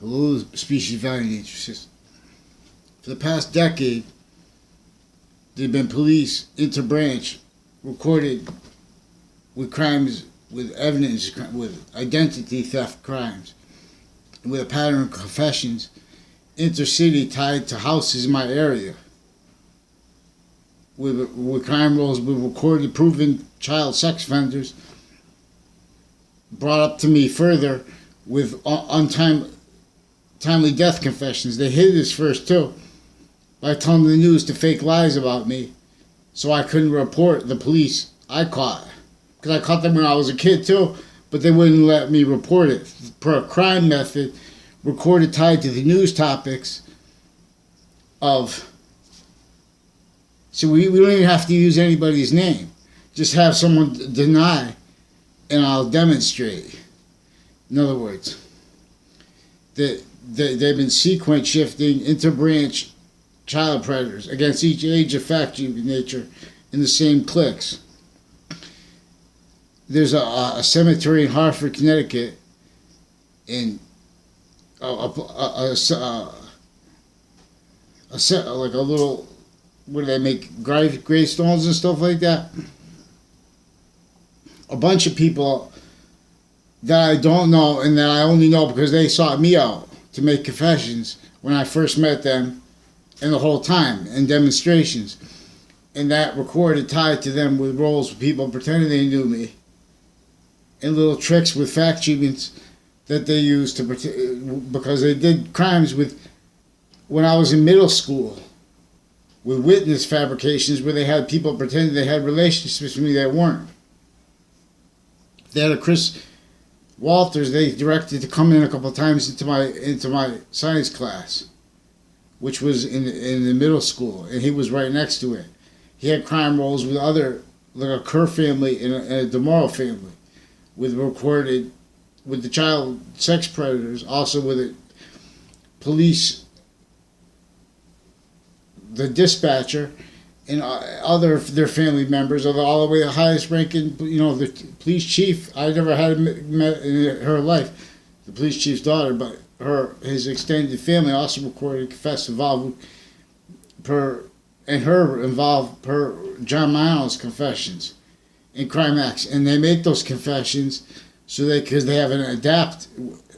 Hello, Species Value Nature System. For the past decade, there have been police interbranch recorded with crimes, with evidence, with identity theft crimes, and with a pattern of confessions intercity tied to houses in my area. With crime rolls with recorded proven child sex offenders brought up to me further with timely death confessions. They hid this first too by telling the news to fake lies about me so I couldn't report the police I caught. Because I caught them when I was a kid too, but they wouldn't let me report it per a crime method recorded tied to the news topics of. So we don't even have to use anybody's name. Just have someone deny and I'll demonstrate. In other words, they've been sequence shifting interbranch child predators against each age of fact nature in the same cliques. There's a cemetery in Hartford, Connecticut, in like a little, what do they make, gravestones and stuff like that? A bunch of people that I don't know and that I only know because they sought me out to make confessions when I first met them and the whole time in demonstrations. And that recorded tied to them with roles with people pretending they knew me and little tricks with fact treatments that they used to because they did crimes with when I was in middle school with witness fabrications where they had people pretending they had relationships with me that weren't. They had a Chris Walters they directed to come in a couple of times into my science class, which was in the middle school, and he was right next to it. He had crime rolls with other, like a Kerr family and a DeMorrow family, with recorded with the child sex predators, also with it police, the dispatcher, and other their family members, all the way the highest ranking, the police chief. I never had met in her life, the police chief's daughter, but his extended family also recorded, confessed, involved per John Miles confessions in crime acts, and they make those confessions because they have an adapt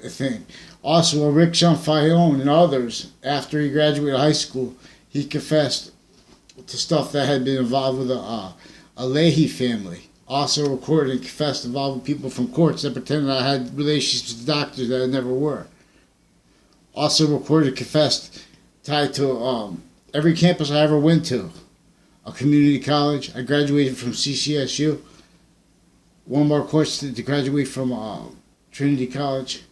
thing. Also, Rick Jean-Fayon and others, after he graduated high school, he confessed to stuff that had been involved with a Leahy family. Also recorded and confessed involved with people from courts that pretended I had relationships with doctors that I never were. Also recorded, confessed, tied to every campus I ever went to. A community college. I graduated from CCSU. One more course to graduate from Trinity College.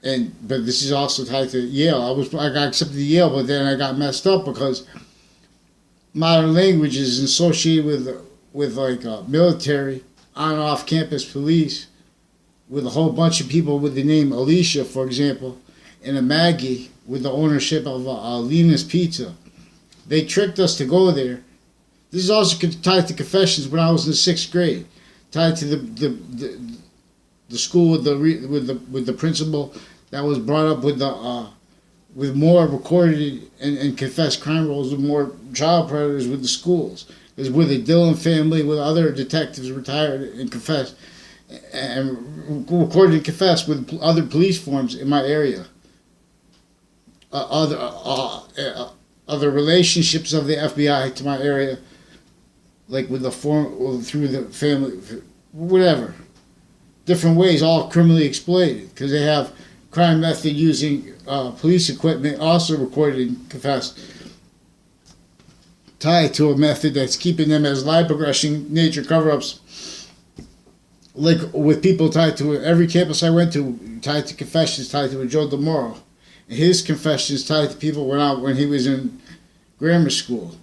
But this is also tied to Yale. I got accepted to Yale, but then I got messed up because modern language is associated with military on and off campus police, with a whole bunch of people with the name Alicia, for example, and a Maggie with the ownership of Lena's Pizza. They tricked us to go there. This is also tied to confessions when I was in the 6th grade, tied to the school with the principal that was brought up with more recorded and confessed crime rolls with more child predators with the schools. It was with the Dillon family, with other detectives retired and confessed, and recorded and confessed with other police forms in my area. Other relationships of the FBI to my area, like with the through the family, whatever. Different ways, all criminally exploited, because they have crime method using police equipment, also recorded and confessed, tied to a method that's keeping them as lie progression nature cover-ups, like with people tied to every campus I went to, tied to confessions, tied to a Joe DeMorrow, and his confessions tied to people when he was in grammar school,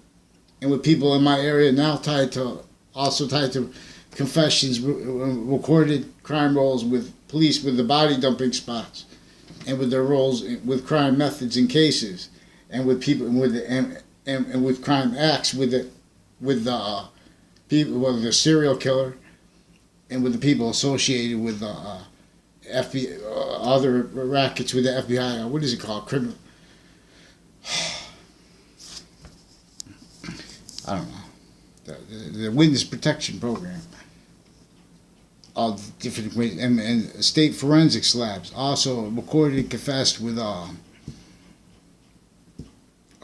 and with people in my area now tied to confessions, recorded crime rolls with police with the body dumping spots, and with their roles with crime methods and cases, and with people and with crime acts with the people, with the serial killer, and with the people associated with FBI, other rackets with the FBI. What is it called? Criminal. I don't know. The Witness Protection Program. All different ways, and state forensics labs also recorded and confessed with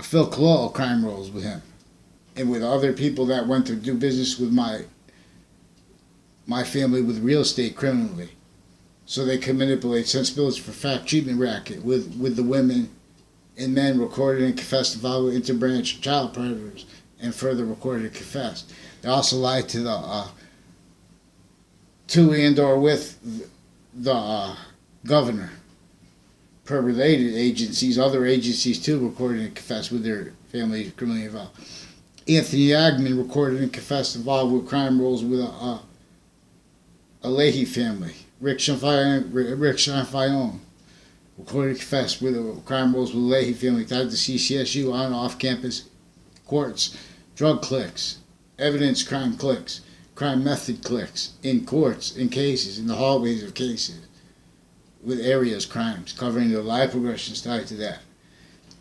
Phil Colloil crime rolls with him, and with other people that went to do business with my family with real estate criminally, so they could manipulate sensibilities for fact treatment racket with the women and men recorded and confessed involved with interbranch child predators, and further recorded and confessed. They also lied to the to and or with the governor per related agencies, other agencies too recorded and confessed with their families criminally involved. Anthony Agman recorded and confessed involved with crime rolls with a Leahy family. Rick Chanfillon recorded and confessed with crime rolls with the Leahy family tied to CCSU on and off campus courts, drug cliques, evidence crime cliques, crime method cliques, in courts, in cases, in the hallways of cases, with areas crimes, covering the live progressions tied to that.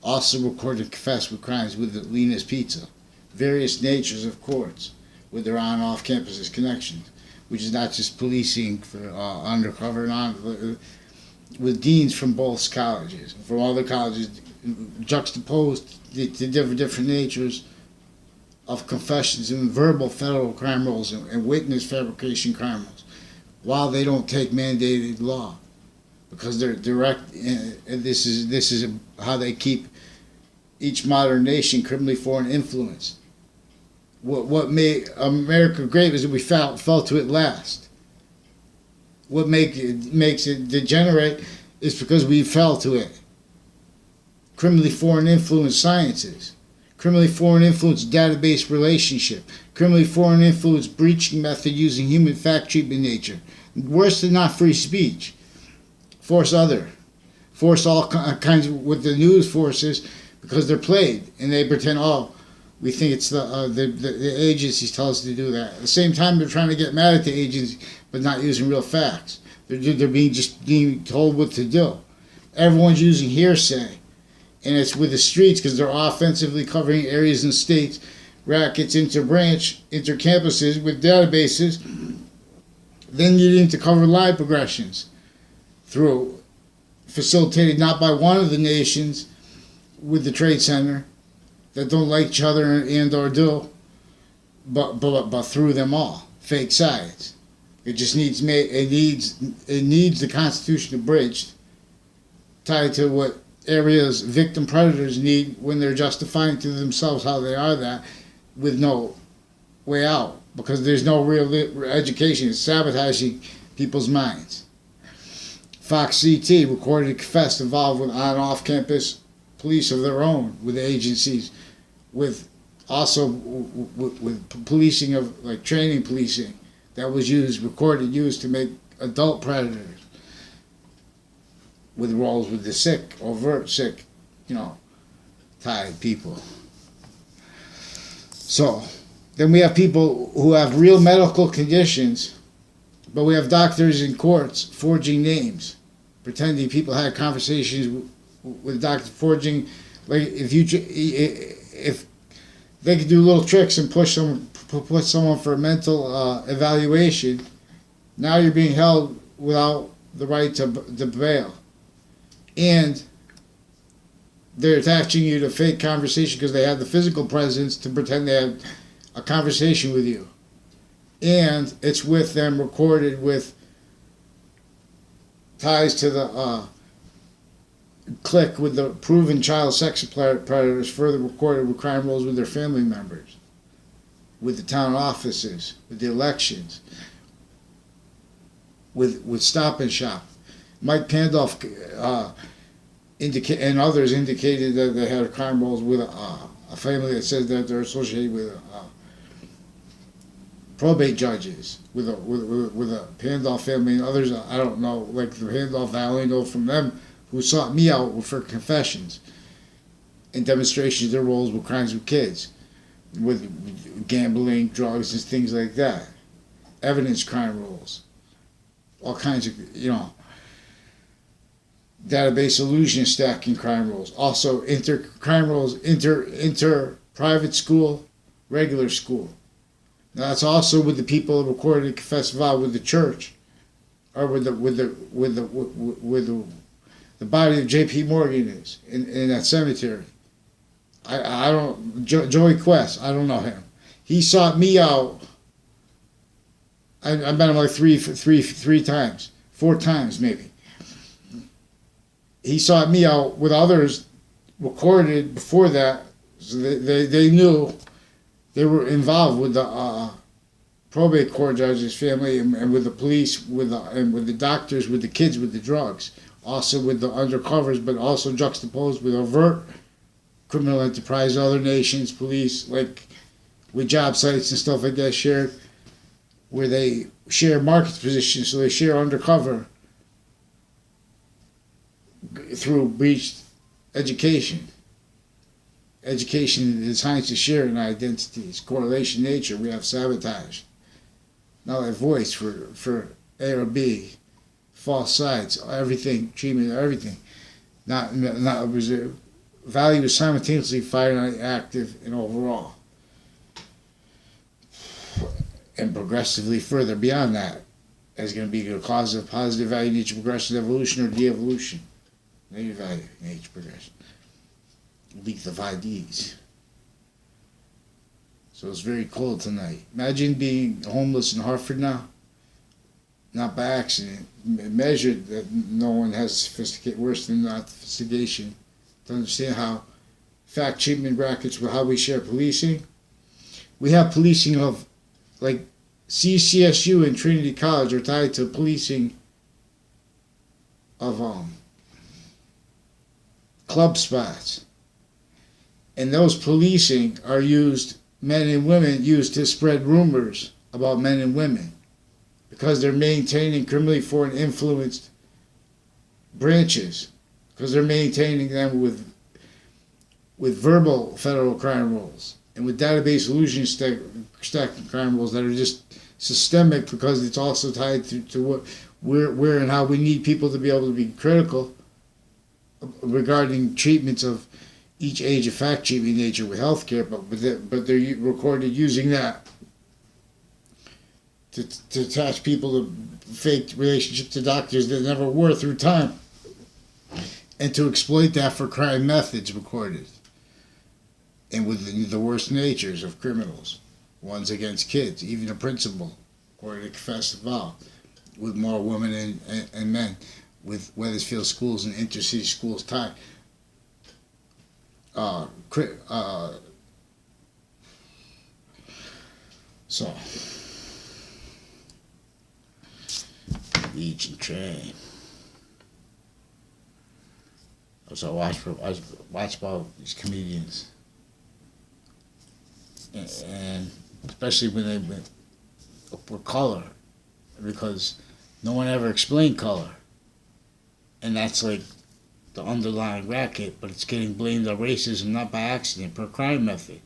Also recorded and confessed with crimes with the Lena's Pizza, various natures of courts, with their on and off campuses connections, which is not just policing for undercover and on, with deans from both colleges, from other colleges, juxtaposed to different natures of confessions and verbal federal crime rolls and witness fabrication crime rolls, while they don't take mandated law, because they're direct. And this is how they keep each modern nation criminally foreign influence. What made America great is that we fell to it last. What makes it degenerate is because we fell to it. Criminally foreign influence sciences, criminally foreign influence database relationship, criminally foreign influence breaching method using human fact treatment nature. Worse than not free speech. Force all kinds of, with the news forces, because they're played and they pretend, oh, we think it's the agencies tell us to do that. At the same time, they're trying to get mad at the agencies, but not using real facts. They're being told what to do. Everyone's using hearsay, and it's with the streets because they're offensively covering areas and states, rackets, interbranch, intercampuses with databases. Then you need to cover live progressions through facilitated not by one of the nations with the Trade Center that don't like each other and or do, but through them all. Fake sides. It just needs the Constitution abridged, tied to what areas victim predators need when they're justifying to themselves how they are that, with no way out, because there's no real education. It's sabotaging people's minds. Fox CT recorded and confessed involved with on and off campus police of their own, with agencies, with also with policing of, like, training policing that was used to make adult predators, with roles with the sick, overt sick, tied people. So then we have people who have real medical conditions, but we have doctors in courts forging names, pretending people had conversations with doctors, forging, like, if they could do little tricks and put someone for a mental evaluation, now you're being held without the right to bail. And they're attaching you to fake conversation because they have the physical presence to pretend they had a conversation with you. And it's with them recorded with ties to the clique with the proven child sex predators, further recorded with crime rolls with their family members, with the town offices, with the elections, with Stop and Shop. Mike Pandolf and others indicated that they had crime rolls with a family that says that they're associated with probate judges, with a Pandolf family, and others I don't know, like the Pandolf, I only know from them, who sought me out for confessions and demonstrations of their roles with crimes with kids, with gambling, drugs, and things like that. Evidence crime rolls. All kinds of, database illusion stacking crime rules. Also crime rules, private school, regular school. Now that's also with the people who recorded and confessed vow with the church, or with the body of J.P. Morgan is in that cemetery. I don't Joey Quest. I don't know him. He sought me out. I met him like three times, 4 times maybe. He sought me out with others recorded before that, so they knew they were involved with the probate court judge's family and with the police, and with the doctors, with the kids, with the drugs, also with the undercovers, but also juxtaposed with overt criminal enterprise, other nations, police, like with job sites and stuff like that shared, where they share market positions, so they share undercover through breached education. Education is science to share in identities, correlation nature, we have sabotage. Now that voice for A or B, false sides, everything, treatment, everything. Not reserved. Value is simultaneously finite, active, and overall. And progressively further beyond that is going to be a cause of positive value, nature, progression, evolution, or de-evolution. Negative value, nature, progression. Leak of IDs. So it's very cold tonight. Imagine being homeless in Hartford now. Not by accident. Measured that no one has sophisticated, worse than not sophistication, to understand how fact treatment brackets with how we share policing. We have policing of, like, CCSU and Trinity College are tied to policing of club spots. And those policing are used, men and women used to spread rumors about men and women, because they're maintaining criminally foreign influenced branches, because they're maintaining them with verbal federal crime rules and with database illusion stacking crime rules that are just systemic, because it's also tied to what where and how we need people to be able to be critical regarding treatments of each age of fact treatment nature with healthcare, but they're recorded using that to attach people to fake relationships to doctors that never were through time, and to exploit that for crime methods recorded, and with the worst natures of criminals, ones against kids, even a principal, or to confess to vow, with more women and men, with Weathersfield schools and intercity schools tied. So, Leech and Trey. So I watch about these comedians, and especially when they were color, because no one ever explained color, and that's like the underlying racket, but it's getting blamed on racism, not by accident, per crime method.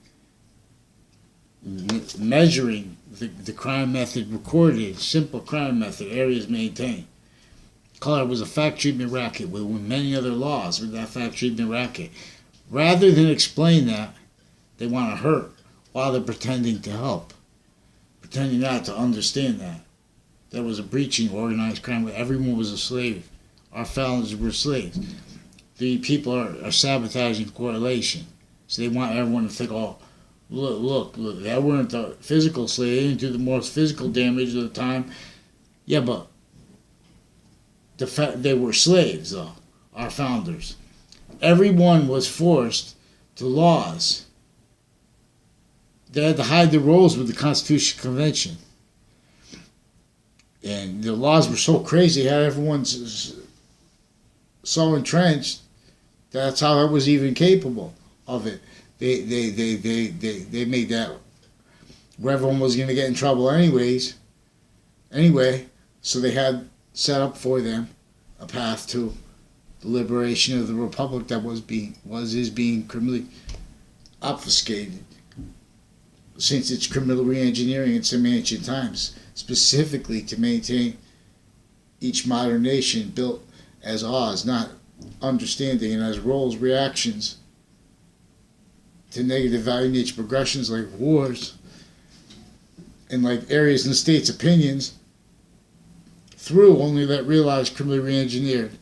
Measuring the crime method recorded, simple crime method, areas maintained. Color was a fact treatment racket with many other laws with that fact treatment racket. Rather than explain that, they want to hurt while they're pretending to help, pretending not to understand that. There was a breaching organized crime where everyone was a slave. Our founders were slaves. The people are sabotaging correlation. So they want everyone to think, oh, look, that weren't the physical slaves. They didn't do the most physical damage at the time. Yeah, but they were slaves, though, our founders. Everyone was forced to laws. They had to hide their roles with the Constitutional Convention. And the laws were so crazy, had everyone so entrenched, that's how it was even capable of it. They made that where everyone was going to get in trouble anyway, so they had set up for them a path to the liberation of the republic that is being criminally obfuscated since its criminal re-engineering in some ancient times, specifically to maintain each modern nation built as Oz, not understanding and as roles, reactions to negative value nature progressions like wars and like areas in the state's opinions through only that realized criminally re-engineered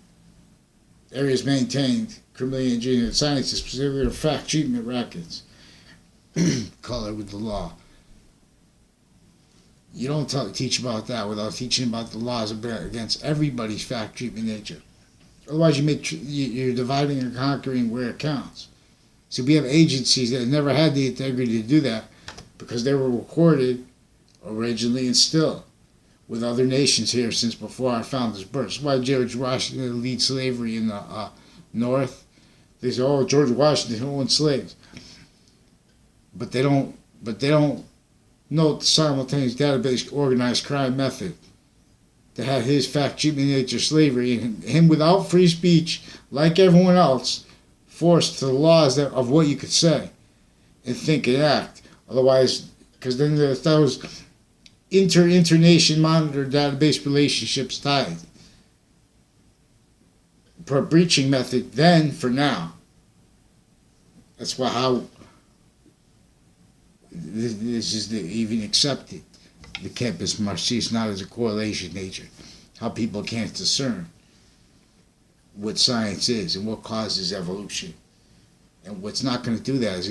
areas maintained criminally engineered sciences, specifically fact treatment rackets, color with the law. You don't teach about that without teaching about the laws against everybody's fact treatment nature. Otherwise, you're dividing and conquering where it counts. So we have agencies that never had the integrity to do that because they were recorded originally and still with other nations here since before our founders' birth. That's why George Washington lead slavery in the North. They say, "Oh, George Washington owned slaves," but they don't note the simultaneous database organized crime method that had his fact treatment nature slavery and him without free speech, like everyone else, forced to the laws of what you could say and think and act. Otherwise, because then there's those inter-nation monitor database relationships tied per breaching method then for now. That's why how this is even accepted. The campus marxiste not as a correlation nature. How people can't discern what science is and what causes evolution. And what's not going to do that is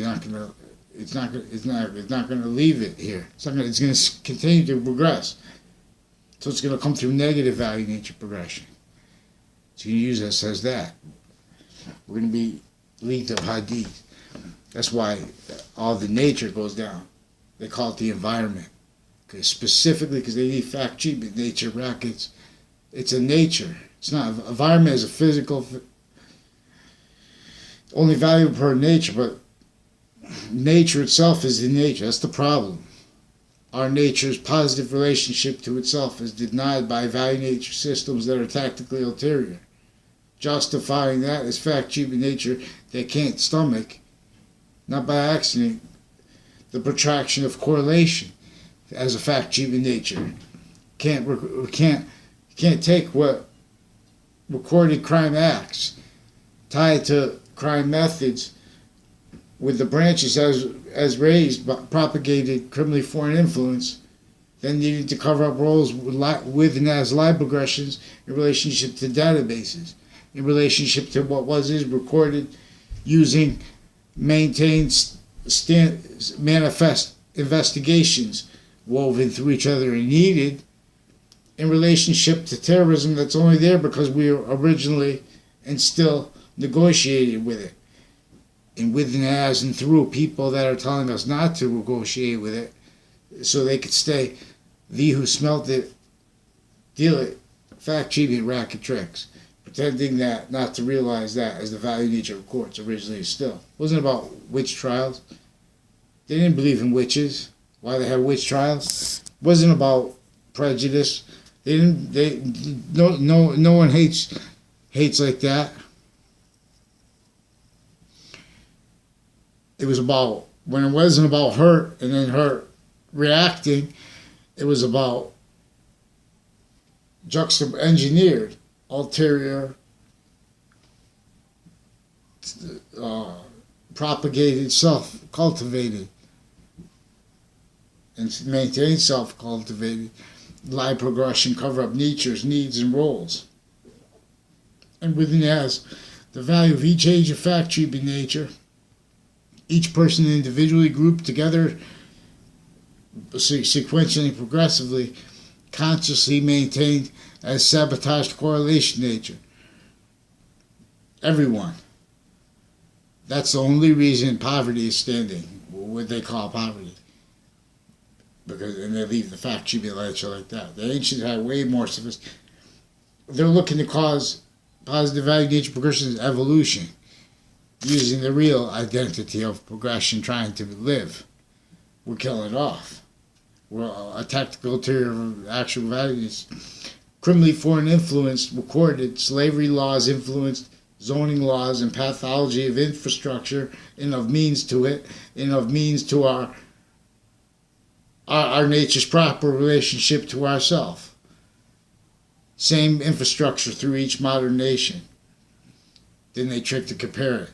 it's not going to leave it here. It's going to continue to progress. So it's going to come through negative value nature progression. So you use us as that. We're going to be lead of hadith. That's why all the nature goes down. They call it the environment. Specifically because they need fact treatment nature rackets. It's a nature. It's not. Environment is a physical, only valuable per nature, but nature itself is in nature. That's the problem. Our nature's positive relationship to itself is denied by value nature systems that are tactically ulterior. Justifying that as fact treatment nature they can't stomach, not by accident, the protraction of correlation as a fact treatment nature. Can't take what recorded crime acts tied to crime methods with the branches as raised propagated criminally foreign influence, then needed to cover up roles with and as lie progressions in relationship to databases, in relationship to what is recorded using maintained manifest investigations woven through each other and needed in relationship to terrorism that's only there because we were originally and still negotiated with it. And with and as and through people that are telling us not to negotiate with it so they could stay thee who smelt it, deal it, fact treatment racket tricks, pretending that not to realize that as the value nature of courts originally still. It wasn't about witch trials. They didn't believe in witches. Why they had witch trials? It wasn't about prejudice. No one hates like that. It was about, when it wasn't about hurt and then hurt reacting, it was about engineered, ulterior, propagated, self-cultivated, and maintained self-cultivated, lie progression, cover-up natures, needs, and roles. And within as the value of each age of fact treatment nature, each person individually grouped together, sequentially and progressively, consciously maintained as sabotaged correlation nature. Everyone. That's the only reason poverty is standing, what they call poverty. And they leave the fact treatment nature like that. The ancients had way more sophisticated. They're looking to cause positive value nature progression as evolution, using the real identity of progression trying to live. We're killing it off. We're a tactical ulterior of actual values. Criminally foreign influence recorded, slavery laws influenced, zoning laws and pathology of infrastructure and of means to it, and of means to our nature's proper relationship to ourself. Same infrastructure through each modern nation. Then they tried to compare it.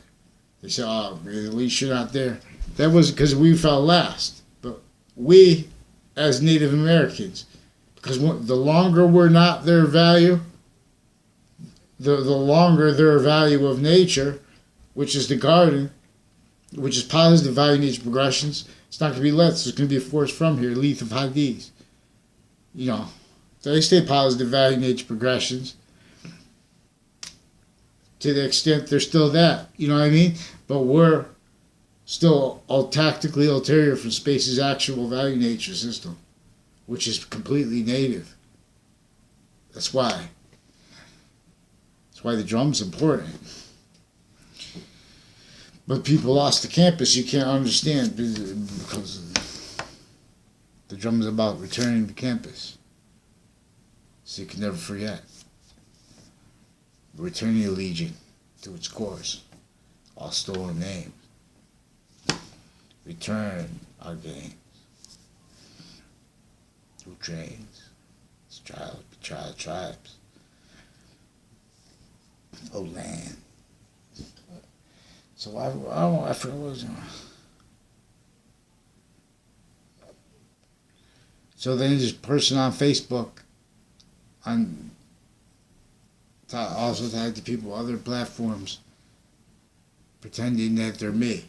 They said, "Oh, at least you're not there." That was because we fell last. But we, as Native Americans, because the longer we're not their value, the longer their value of nature, which is the garden, which is positive value nature progressions, it's not going to be less. It's going to be a force from here, Leith of Hadith. You know, they stay positive value nature progressions to the extent they're still that. You know what I mean? But we're still tactically ulterior from space's actual value nature system, which is completely native. That's why. That's why the drum's important. But people lost the campus, you can't understand because the drum is about returning to campus. So you can never forget. Returning the Legion to its course. All stolen names. Return our games. Through trains. Child tribes. Oh, land. So I forgot what was. So then this person on Facebook, also tagged to people other platforms, pretending that they're me,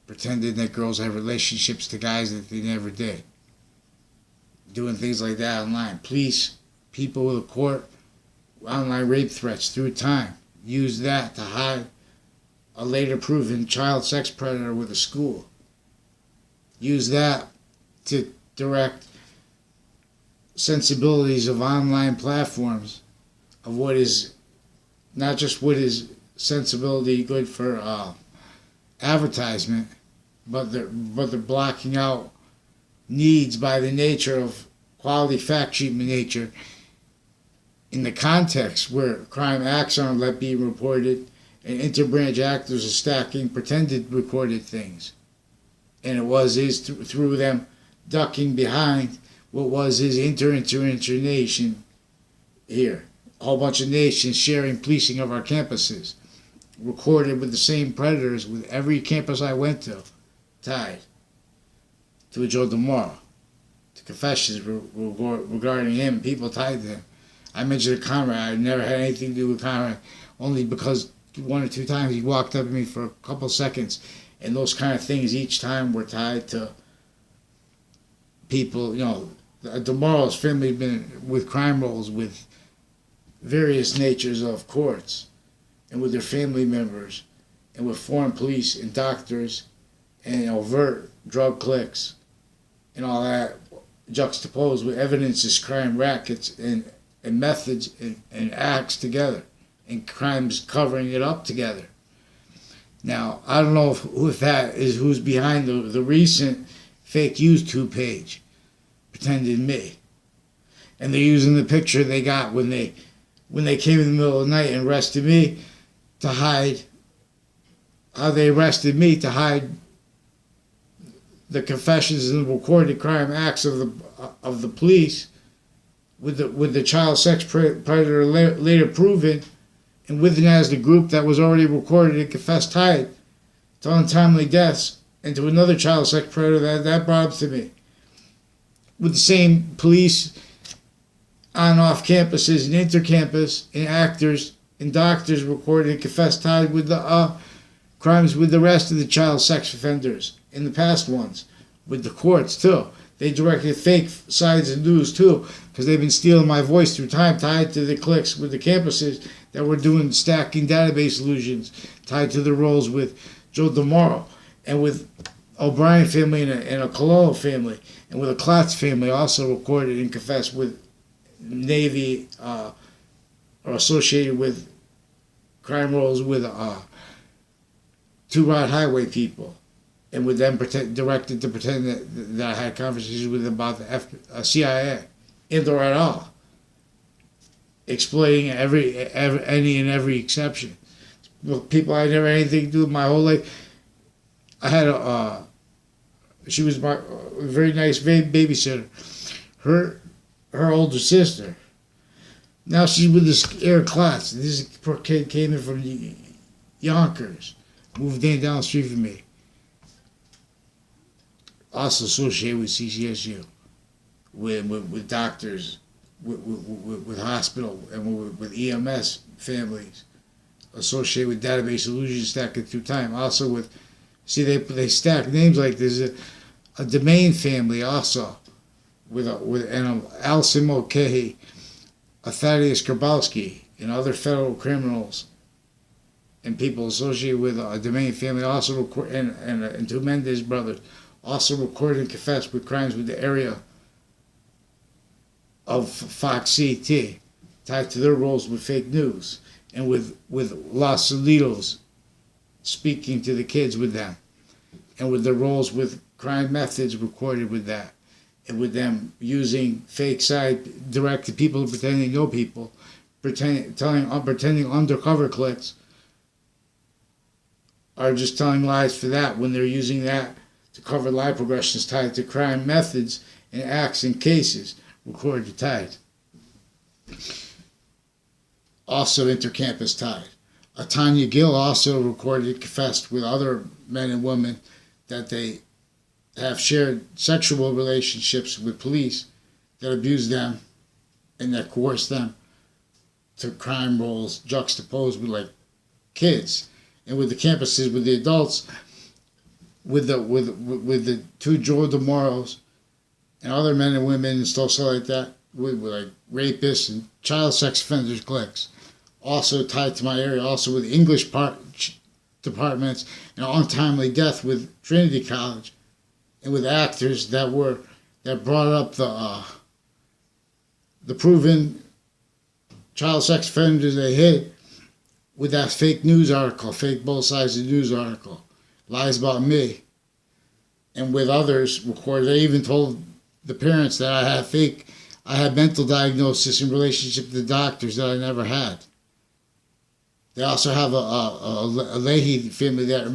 pretending that girls have relationships to guys that they never did, doing things like that online. Police, people with a court, online rape threats through time, use that to hide a later proven child sex predator with a school. Use that to direct sensibilities of online platforms of what is not just what is sensibility good for advertisement, but they're blocking out needs by the nature of quality fact sheet nature in the context where crime acts aren't let be reported and interbranch actors are stacking pretended recorded things. And it is through them ducking behind what is internation here. A whole bunch of nations sharing policing of our campuses. Recorded with the same predators with every campus I went to. Tied to a Joe DeMauro. To confessions regarding him. People tied to him. I mentioned a Conrad. I never had anything to do with Conrad. Only because one or two times he walked up to me for a couple seconds. And those kind of things each time were tied to people, you know, DeMauro's family had been with crime rolls with various natures of courts and with their family members and with foreign police and doctors and overt drug cliques and all that juxtaposed with evidences, crime rackets and methods and acts together and crimes covering it up together. Now, I don't know if that is who's behind the recent fake YouTube page, pretended me. And they're using the picture they got when they came in the middle of the night and arrested me to hide how they arrested me to hide the confessions and the recorded crime acts of the police with the child sex predator later proven, and with it as the group that was already recorded and confessed tied to untimely deaths and to another child sex predator that brought up to me. With the same police on off campuses and intercampus and actors and doctors recorded and confessed tied with the crimes with the rest of the child sex offenders and the past ones. With the courts too. They directed fake sides of news too, because they've been stealing my voice through time, tied to the cliques with the campuses that were doing stacking database illusions, tied to the roles with Joe DeMauro, and with O'Brien family and a Cololo family, and with a Klotz family also recorded and confessed with Navy or associated with crime roles with Two Rod Highway people. And with them directed to pretend that I had conversations with them about the CIA, and or at all, exploiting any and every exception. People I never had anything to do with my whole life. I had she was my very nice babysitter. Her older sister Now she's with this Eric Klotz. This poor kid came in from Yonkers, moved in down the street from me. Also associated with CCSU, with doctors, with hospital, and with EMS families, associated with database solutions stacking through time. Also with, see, they stack names like there's a domain family also, with Alison Mulcahy, a Thaddeus Grabowski, and other federal criminals and people associated with a domain family, also and two Mendez brothers, also recorded and confessed with crimes with the area of Fox CT, tied to their roles with fake news, and with Los Solitos speaking to the kids with them, and with their roles with crime methods recorded with that, and with them using fake site direct to people pretending to know people, pretending undercover clicks, are just telling lies for that when they're using that to cover lie progressions tied to crime methods and acts and cases recorded tied. Also intercampus tied. Tanya Gill also recorded and confessed with other men and women that they have shared sexual relationships with police that abuse them and that coerce them to crime roles juxtaposed with like kids. And with the campuses, with the adults, with the two Joe DeMoros and other men and women and stuff like that, with like rapists and child sex offenders cliques, also tied to my area, also with English departments and untimely death with Trinity College, and with actors that brought up the proven child sex offenders they hit with that fake news article, fake both sides of the news article, lies about me, and with others recorded. They even told the parents that I had mental diagnosis in relationship to the doctors that I never had. They also have a Leahy family that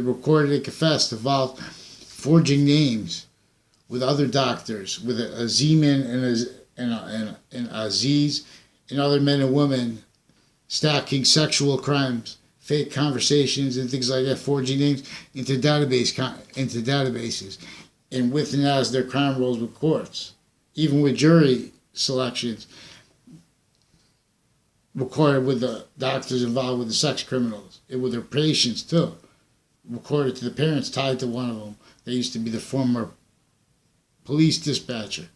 recorded and confessed involved forging names with other doctors, with a Z-Man and Aziz and other men and women, stacking sexual crimes, fake conversations, and things like that, forging names into databases, and with and as their crime rolls with courts, even with jury selections, recorded with the doctors involved with the sex criminals, and with their patients too, recorded to the parents tied to one of them. They used to be the former police dispatcher.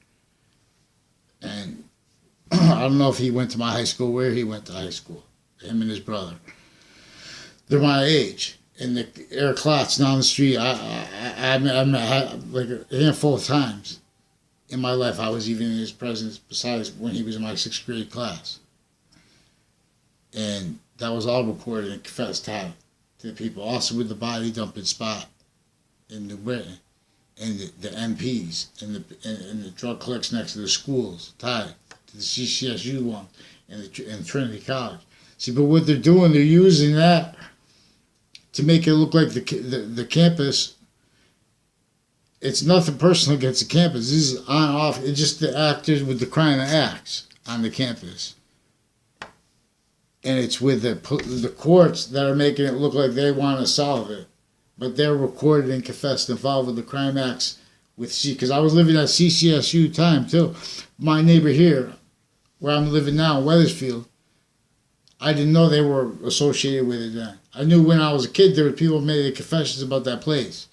And I don't know if he went to my high school, where he went to high school, him and his brother. They're my age. And the Eric Klotz down the street, I met like a handful of times in my life. I was even in his presence, besides when he was in my 6th grade class. And that was all recorded and confessed tied to the people. Also with the body dumping spot in New Britain, and the MPs, and the drug clicks next to the schools, tied to the CCSU one, and Trinity College. See, but what they're doing, they're using that to make it look like the campus. It's nothing personal against the campus. This is on off. It's just the actors with the crime acts on the campus, and it's with the courts that are making it look like they want to solve it, but they're recorded and confessed involved with the crime acts with because I was living at CCSU time too. My neighbor here, where I'm living now in Wethersfield, I didn't know they were associated with it then. I knew when I was a kid there were people making confessions about that place.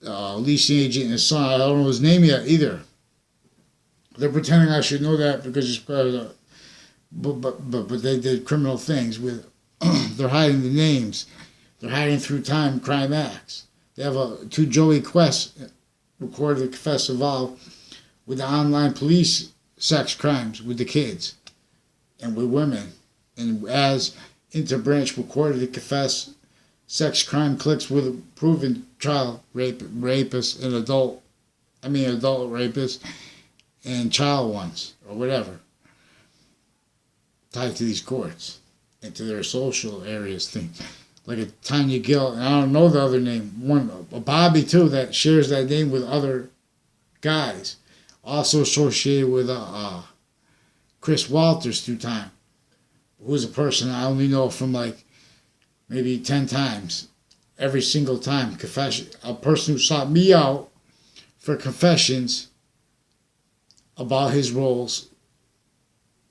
Leasing agent and his son, I don't know his name yet either. They're pretending I should know that because it's part of the, but they did criminal things with. They're hiding the names. They're hiding through time crime acts. They have two Joey Quest recorded and confessed involved with the online police sex crimes with the kids and with women, and as Interbranch recorded and confessed sex crime cliques with proven child rapists and adult rapists and child ones or whatever, tied to these courts and to their social areas thing. Like a Tanya Gill, and I don't know the other name, a Bobby too, that shares that name with other guys, also associated with Chris Walters through time, who was a person I only know from like maybe 10 times. Every single time, confession. A person who sought me out for confessions about his roles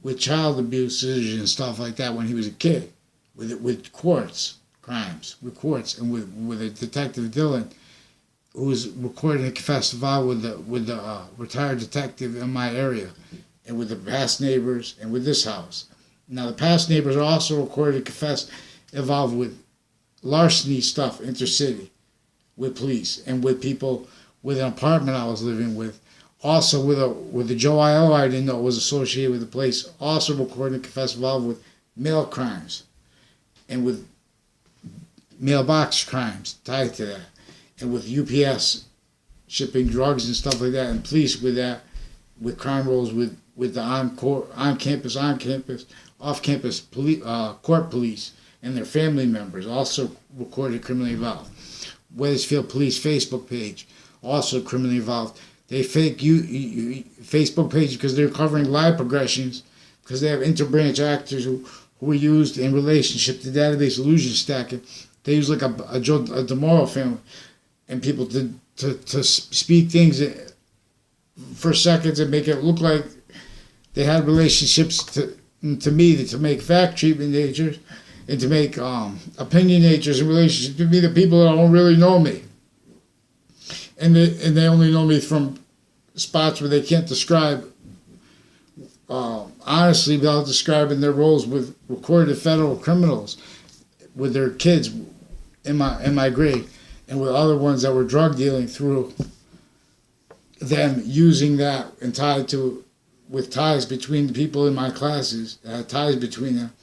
with child abuses and stuff like that when he was a kid, with Quartz crimes, with Quartz, and with a detective Dylan, who was recording a confessed vow with the retired detective in my area, and with the past neighbors, and with this house. Now the past neighbors are also recorded and confessed involved with larceny stuff intercity, with police, and with people with an apartment I was living with. Also with the Joe I.O. I didn't know was associated with the place, also recorded and confessed involved with mail crimes and with mailbox crimes tied to that, and with UPS shipping drugs and stuff like that, and police with that, with crime rolls with the on-campus, off-campus court police and their family members, also recorded criminally involved. Wethersfield Police Facebook page, also criminally involved. They fake Facebook page because they're covering live progressions, because they have interbranch actors who were used in relationship to database illusion stacking. They use like a Joe DeMoro family and people to speak things for seconds and make it look like they had relationships to me, to make fact treatment natures and to make opinion natures in relationship to me, the people that don't really know me. And they only know me from spots where they can't describe honestly without describing their roles with recorded federal criminals, with their kids in my grade, and with other ones that were drug dealing through them using that and with ties between the people in my classes, ties between them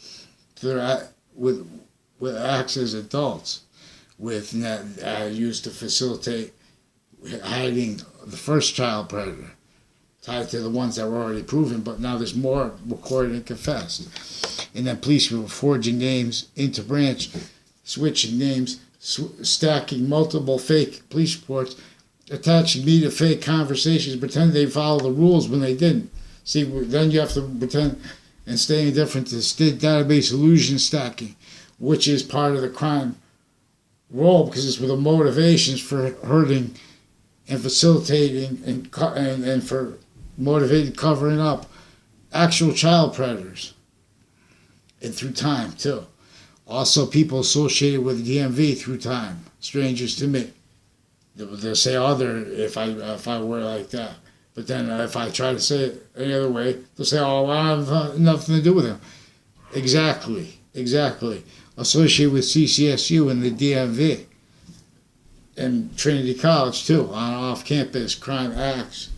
to their with acts as adults, with that used to facilitate hiding the first child predator, tied to the ones that were already proven, but now there's more recorded and confessed. And then police were forging names into branch, switching names, stacking multiple fake police reports, attaching me to fake conversations, pretending they follow the rules when they didn't. See, then you have to pretend and stay indifferent to database illusion stacking, which is part of the crime role because it's with the motivations for hurting and facilitating and for motivated covering up actual child predators. And through time, too. Also, people associated with the DMV through time, strangers to me. They'll say other if I were like that. But then if I try to say it any other way, they'll say, oh, well, I have nothing to do with him. Exactly. Associated with CCSU and the DMV. And Trinity College, too, on off-campus crime acts,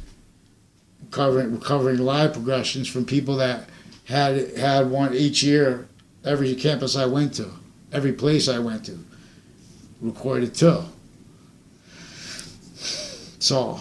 recovering live progressions from people that had one each year, every campus I went to, every place I went to, recorded too. So